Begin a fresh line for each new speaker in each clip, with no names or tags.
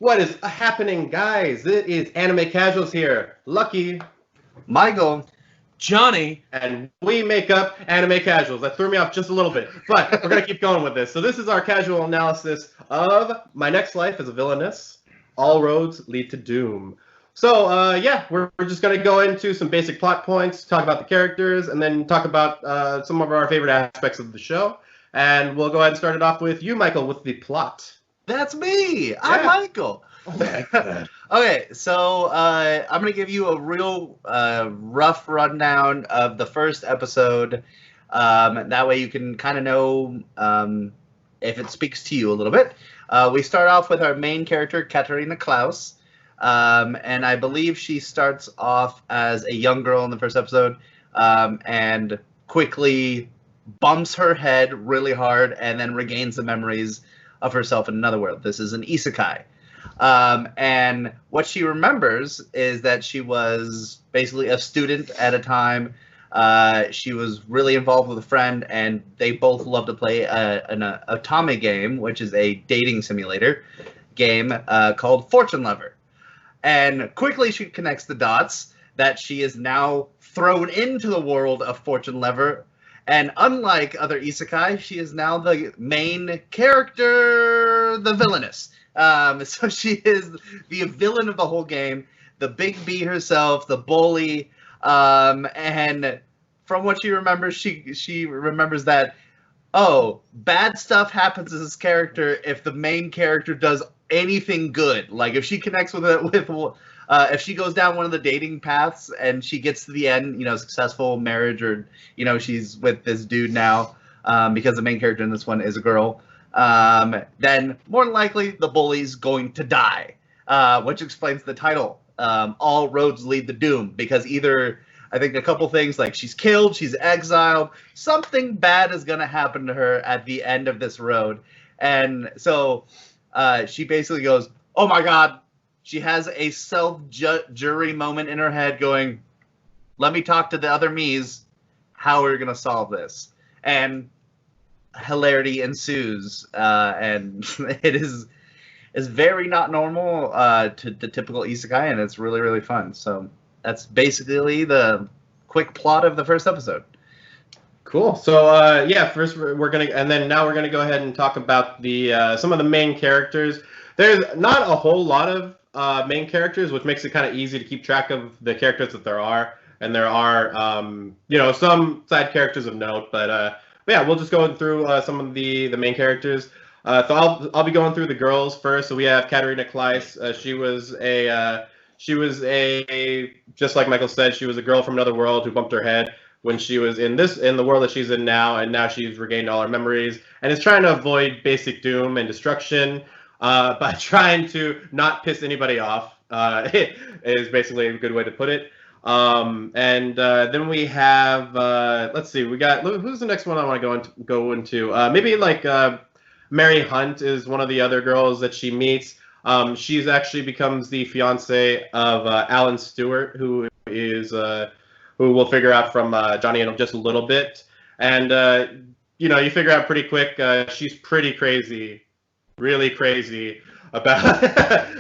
What is happening, guys? It is Anime Casuals here. Lucky,
Michael.
Johnny.
and we make up Anime Casuals. That threw me off just a little bit, but we're going to keep going with this. So this is our casual analysis of My Next Life as a Villainess. All roads lead to doom. So, yeah, we're just going to go into some basic plot points, talk about the characters, and then talk about some of our favorite aspects of the show. And we'll go ahead and start it off with you, Michael, with the plot.
That's me. I'm
Yeah.
Michael. Okay, so I'm going to give you a real rough rundown of the first episode. That way you can kind of know if it speaks to you a little bit. We start off with our main character, Katarina Klaus. And I believe she starts off as a young girl in the first episode and quickly bumps her head really hard and then regains the memories of herself in another world. This is an isekai. And what she remembers is that she was basically a student at a time. She was really involved with a friend, and they both love to play an otome game, which is a dating simulator game called Fortune Lover. And quickly she connects the dots that she is now thrown into the world of Fortune Lover. And unlike other isekai, she is now the main character, the Villainess. So she is the villain of the whole game, the big B herself, the bully. And from what she remembers, she remembers that, oh, bad stuff happens to this character if the main character does anything good. Like if she connects with if she goes down one of the dating paths and she gets to the end, successful marriage, or she's with this dude now, because the main character in this one is a girl, then more than likely the bully's going to die, which explains the title. All roads lead to doom, because either I think a couple things, like she's killed, she's exiled, something bad is going to happen to her at the end of this road. And so she basically goes, oh my god. She has a self-jury moment in her head going, let me talk to the other me's. How are we going to solve this? And hilarity ensues. And it is very not normal to the typical isekai, and it's really, really fun. So that's basically the quick plot of the first episode.
Cool. So yeah, first we're gonna, and then now we're gonna go ahead and talk about the some of the main characters. There's not a whole lot of main characters, which makes it kind of easy to keep track of the characters that there are, and there are some side characters of note. But yeah, we'll just go through some of the main characters. So I'll be going through the girls first. So we have Katarina Kleist. She was a just like Michael said, she was a girl from another world who bumped her head when she was in the world that she's in now, and now she's regained all her memories and is trying to avoid basic doom and destruction by trying to not piss anybody off. Is basically a good way to put it. And then we have let's see, we got, who's the next one I want to go into? Maybe like Mary Hunt is one of the other girls that she meets. She's actually becomes the fiance of Alan Stewart, who we'll figure out from Johnny in just a little bit. And you figure out pretty quick she's pretty crazy, really crazy about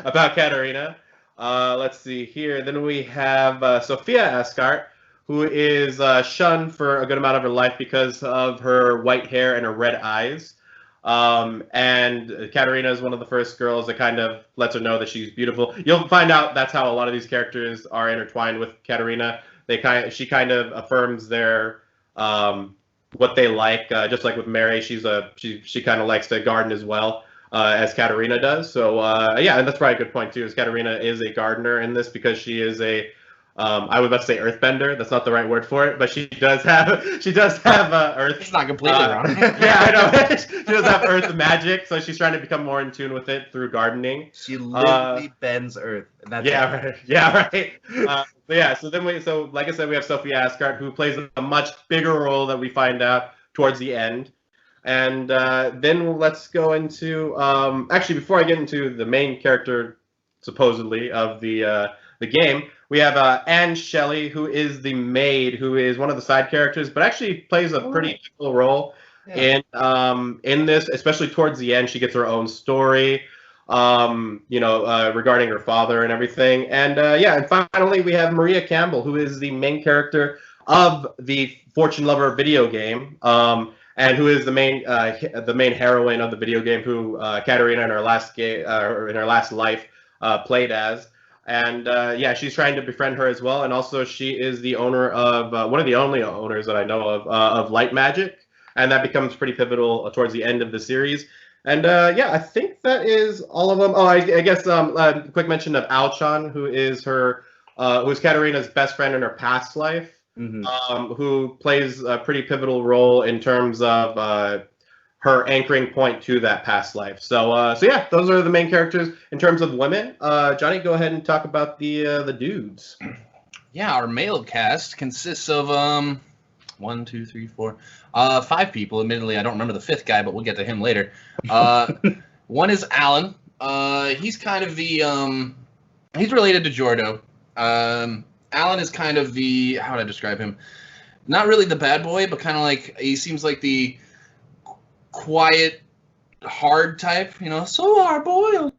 about Katarina. Let's see here. Then we have Sophia Ascart, who is shunned for a good amount of her life because of her white hair and her red eyes. And Katarina is one of the first girls that kind of lets her know that she's beautiful. You'll find out that's how a lot of these characters are intertwined with Katarina. She kind of affirms their what they like, just like with Mary. She kind of likes to garden as well as Katarina does. So yeah, and that's probably a good point too. Is Katarina is a gardener in this because she is a I was about to say earthbender. That's not the right word for it, but she does have earth.
It's not completely wrong.
Yeah, I know. She does have earth magic, so she's trying to become more in tune with it through gardening.
She literally bends earth. And that's
right. Yeah, right. But yeah, so like I said, we have Sophia Ascart, who plays a much bigger role that we find out towards the end. And then let's go into actually, before I get into the main character, supposedly, of the game, we have Anne Shelley, who is the maid, who is one of the side characters, but actually plays a pretty cool role in this, especially towards the end. She gets her own story. regarding her father and everything. And and finally we have Maria Campbell, who is the main character of the Fortune Lover video game, and who is the main heroine of the video game, who Katarina in her last life played as. And she's trying to befriend her as well. And also, she is the owner of one of the only owners that I know of Light Magic, and that becomes pretty pivotal towards the end of the series. And I think that is all of them. Oh, I guess quick mention of Alchan, who is Katarina's best friend in her past life, who plays a pretty pivotal role in terms of her anchoring point to that past life. So those are the main characters. In terms of women, Johnny, go ahead and talk about the dudes.
Yeah, our male cast consists of 1, 2, 3, 4, 5 people. Admittedly, I don't remember the 5th guy, but we'll get to him later. One is Alan. He's kind of the he's related to Jordo. Alan is kind of the, how would I describe him? Not really the bad boy, but kind of like, he seems like the quiet, hard type, so hard boy.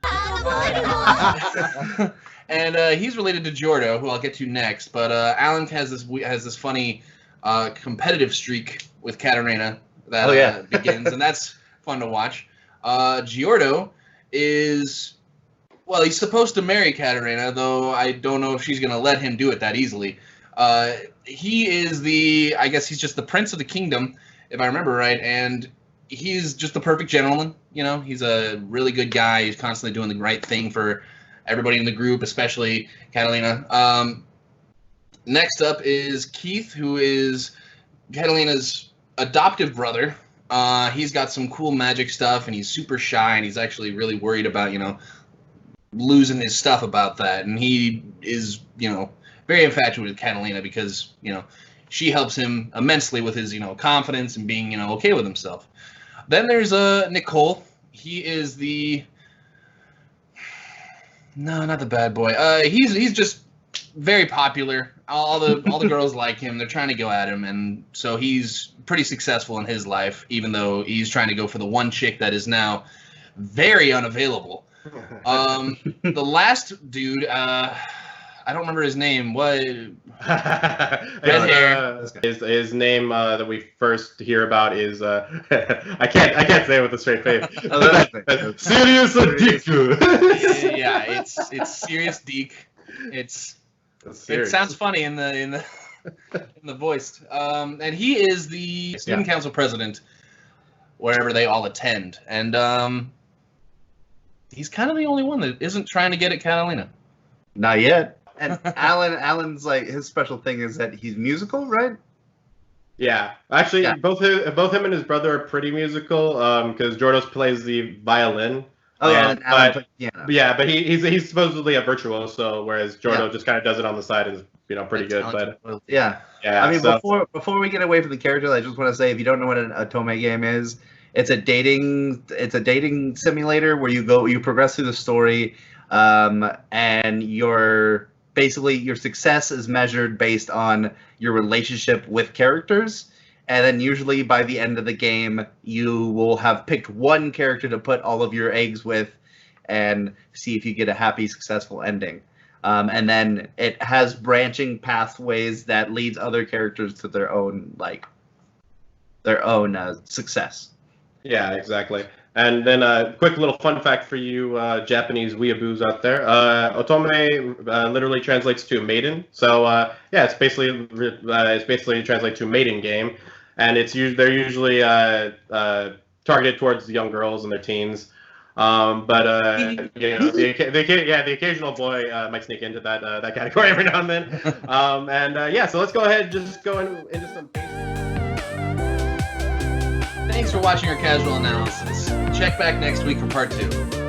And he's related to Jordo, who I'll get to next. But Alan has this funny competitive streak with Katarina that begins, and that's fun to watch. Giordo is, well, he's supposed to marry Katarina, though I don't know if she's going to let him do it that easily. He is I guess he's just the prince of the kingdom, if I remember right, and he's just the perfect gentleman. He's a really good guy. He's constantly doing the right thing for everybody in the group, especially Catalina. Next up is Keith, who is Catalina's adoptive brother. He's got some cool magic stuff, and he's super shy, and he's actually really worried about, losing his stuff about that. And he is, very infatuated with Catalina because, she helps him immensely with his, confidence and being, okay with himself. Then there's Nicole. He is no, not the bad boy. He's just very popular. All the girls like him. They're trying to go at him, and so he's pretty successful in his life, even though he's trying to go for the one chick that is now very unavailable. The last dude, I don't remember his name. What? Red hair.
His name that we first hear about is I can't say it with a straight face. Serious Dick.
Yeah, it's Serious Deke. It sounds funny in the voice. And he is the student council president wherever they all attend, and he's kind of the only one that isn't trying to get at Catalina.
Not yet. And Alan's like, his special thing is that he's musical, right?
Yeah, actually, both him and his brother are pretty musical. Because Jordos plays the violin.
Oh yeah, and Alan plays piano.
Yeah, but he's supposedly a virtuoso, whereas Jordo just kind of does it on the side and is pretty good. But
yeah. I mean, before we get away from the characters, I just want to say, if you don't know what an Otome game is, it's a dating simulator where you progress through the story, and your success is measured based on your relationship with characters. And then usually by the end of the game, you will have picked one character to put all of your eggs with and see if you get a happy, successful ending. And then it has branching pathways that leads other characters to their own success.
Yeah, exactly. And then a quick little fun fact for you Japanese weeaboos out there. Otome literally translates to maiden. So it's basically translates to maiden game, and they're usually targeted towards young girls and their teens. The occasional boy might sneak into that category every now and then. So let's go ahead and just go into some.
Thanks for watching our casual analysis. Check back next week for part 2.